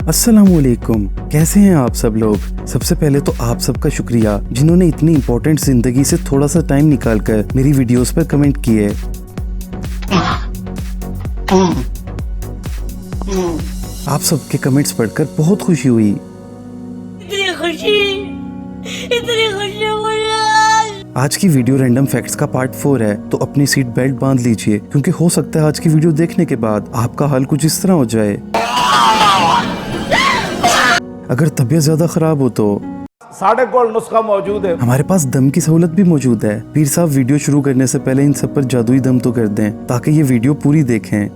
अस्सलामुअलैकुम, कैसे हैं आप सब लोग। सबसे पहले तो आप सबका शुक्रिया जिन्होंने इतनी इम्पोर्टेंट जिंदगी से थोड़ा सा टाइम निकालकर मेरी वीडियोस पर कमेंट किए। आप सबके कमेंट्स पढ़कर बहुत खुशी हुई। इतनी खुशी आज की वीडियो रैंडम फैक्ट्स का पार्ट 4 है, तो अपनी सीट बेल्ट बांध लीजिए क्योंकि हो सकता है आज की वीडियो देखने के बाद आपका हाल कुछ इस तरह हो जाए। अगर तबीयत ज्यादा खराब हो तो साढ़े कोल नुस्खा मौजूद है। हमारे पास दम की सहूलत भी मौजूद है। पीर साहब वीडियो शुरू करने से पहले इन सब पर जादुई दम तो कर दें ताकि ये वीडियो पूरी देखें।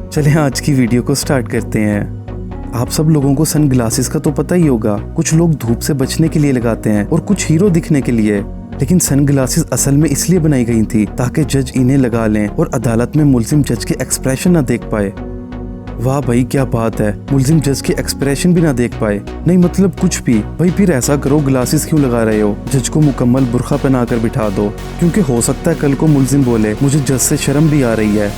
चलें आज की वीडियो को स्टार्ट करते हैं। आप सब लोगों को सन ग्लासेस का तो पता ही होगा। कुछ लोग धूप से बचने के लिए लगाते हैं और कुछ हीरो दिखने के लिए। लेकिन सन ग्लासेस असल में इसलिए बनाई गई थी ताकि जज इन्हें लगा लें और अदालत में मुल्जिम जज के एक्सप्रेशन ना देख पाए। वाह भाई क्या बात है, मुल्जिम जज के एक्सप्रेशन भी ना देख पाए। नहीं मतलब कुछ भी। भाई फिर ऐसा करो, ग्लासेस क्यों लगा रहे हो? जज को मुकम्मल बुर्खा पहनाकर बिठा दो, क्योंकि हो सकता है कल को मुल्जिम बोले मुझे जज से शर्म भी आ रही है।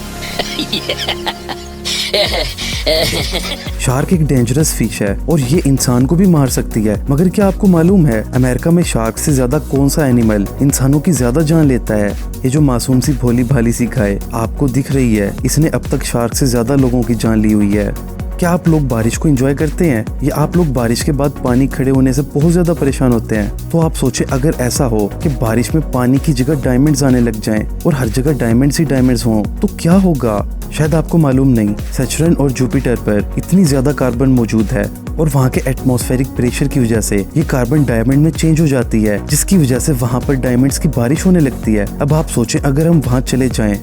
शार्क एक डेंजरस फिश है और ये इंसान को भी मार सकती है। मगर क्या आपको मालूम है अमेरिका में शार्क से ज्यादा कौन सा एनिमल इंसानों की ज्यादा जान लेता है? ये जो मासूम सी भोली भाली सी गाय आपको दिख रही है, इसने अब तक शार्क से ज्यादा लोगों की जान ली हुई है। क्या आप लोग बारिश को एंजॉय करते हैं या आप लोग बारिश के बाद पानी खड़े होने से बहुत ज्यादा परेशान होते हैं? तो आप सोचे अगर ऐसा हो कि बारिश में पानी की जगह डायमंड्स आने लग जाएं और हर जगह डायमंड्स ही डायमंड्स हों तो क्या होगा? शायद आपको मालूम नहीं, सैटर्न और जुपिटर पर इतनी ज्यादा कार्बन मौजूद है और वहाँ के एटमॉस्फेरिक प्रेशर की वजह से ये कार्बन डायमंड में चेंज हो जाती है, जिसकी वजह से वहाँ पर डायमंड्स की बारिश होने लगती है। अब आप सोचें अगर हम वहाँ चले जाएं,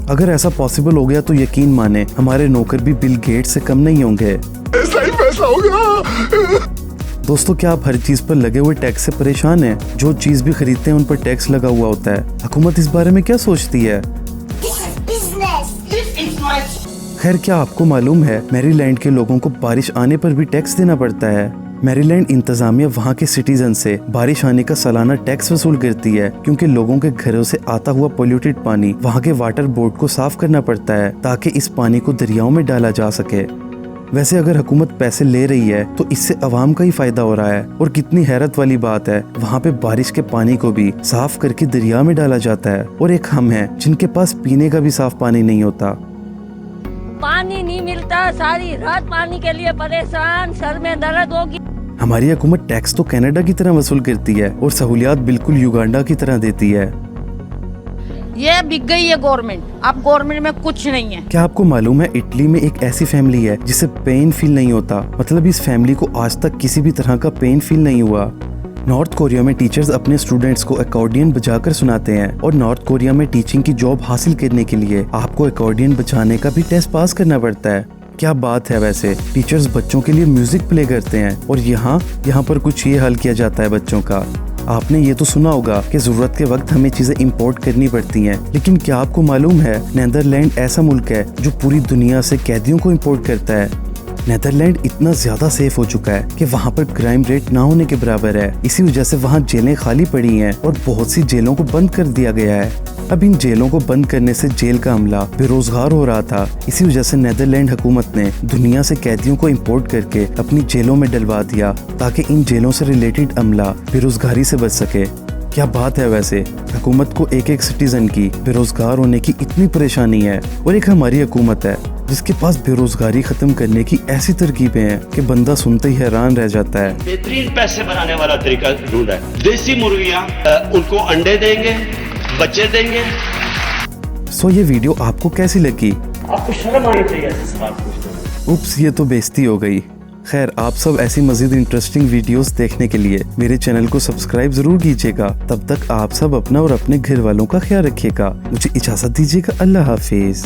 अगर ऐसा पॉसिबल हो गया तो यकीन माने हमारे नौकर भी बिल गेट्स से कम नहीं होंगे। ऐसा ही पैसा होगा। दोस्तों क्या आप हर चीज पर लगे हुए टैक्स से परेशान हैं? जो चीज भी खरीदते हैं उन पर टैक्स लगा हुआ होता है। हुकूमत इस बारे में क्या सोचती है? खैर क्या आपको मालूम है मैरीलैंड के लोगों को बारिश आने पर भी टैक्स देना पड़ता है। मैरीलैंड इंतजामिया वहाँ के सिटीजन से बारिश आने का सालाना टैक्स वसूल करती है, क्योंकि लोगों के घरों से आता हुआ पोल्यूटेड पानी वहाँ के वाटर बोर्ड को साफ करना पड़ता है ताकि इस पानी को दरियाओं में डाला जा सके। वैसे अगर हुकूमत पैसे ले रही है तो इससे अवाम का ही फायदा हो रहा है। और कितनी हैरत वाली बात है, वहाँ पे बारिश के पानी को भी साफ करके दरिया में डाला जाता है। और एक हम हैं जिनके पास पीने का भी साफ पानी नहीं होता। पानी नहीं मिलता, सारी रात पानी के लिए परेशान, सर में दर्द होगी। हमारी हुकूमत टैक्स तो कनाडा की तरह वसूल करती है और सहूलियात बिल्कुल युगांडा की तरह देती है। ये बिक गई है गवर्नमेंट, अब गवर्नमेंट में कुछ नहीं है। क्या आपको मालूम है इटली में एक ऐसी फैमिली है जिसे पेन फील नहीं होता? मतलब इस फैमिली को आज तक किसी भी तरह का पेन फील नहीं हुआ। नॉर्थ कोरिया में टीचर्स अपने स्टूडेंट्स को अकॉर्डियन बजाकर सुनाते हैं और नॉर्थ कोरिया में टीचिंग की जॉब हासिल करने के लिए आपको अकॉर्डियन बजाने का भी टेस्ट पास करना पड़ता है। क्या बात है, वैसे टीचर्स बच्चों के लिए म्यूजिक प्ले करते हैं और यहाँ पर कुछ ये हल किया जाता है बच्चों का। आपने ये तो सुना होगा कि जरूरत के वक्त हमें चीजें इंपोर्ट करनी पड़ती हैं, लेकिन क्या आपको मालूम है नीदरलैंड ऐसा मुल्क है जो पूरी दुनिया से कैदियों को इंपोर्ट करता है। नीदरलैंड इतना ज्यादा सेफ हो चुका है कि वहाँ पर क्राइम रेट ना होने के बराबर है। इसी वजह से वहाँ जेलें खाली पड़ी हैं और बहुत सी जेलों को बंद कर दिया गया है। अब इन जेलों को बंद करने से जेल का अमला बेरोजगार हो रहा था। इसी वजह से नीदरलैंड हुकूमत ने दुनिया से कैदियों को इंपोर्ट करके अपनी जेलों में डलवा दिया ताकि इन जेलों से रिलेटेड अमला बेरोजगारी से बच सके। क्या बात है, वैसे हुकूमत को एक एक सिटीजन की बेरोजगार होने की इतनी परेशानी है और एक हमारी हुकूमत है जिसके पास बेरोजगारी खत्म करने की ऐसी तरकीबें हैं कि बंदा सुनते ही हैरान रह जाता है। बेहतरीन पैसे बनाने वाला तरीका ढूंढा है। देसी मुर्गियां, उनको अंडे देंगे, बच्चे देंगे। सो ये वीडियो आपको कैसी लगी? आपको शर्म आनी चाहिए ऐसे सवाल पूछते। उप्स, ये तो बेइज्जती हो गई। खैर आप सब ऐसी मजीद इंटरेस्टिंग वीडियोस देखने के लिए मेरे चैनल को सब्सक्राइब जरूर कीजिएगा। तब तक आप सब अपना और अपने घर वालों का ख्याल रखिएगा। मुझे इजाजत दीजिएगा। अल्लाह हाफिज।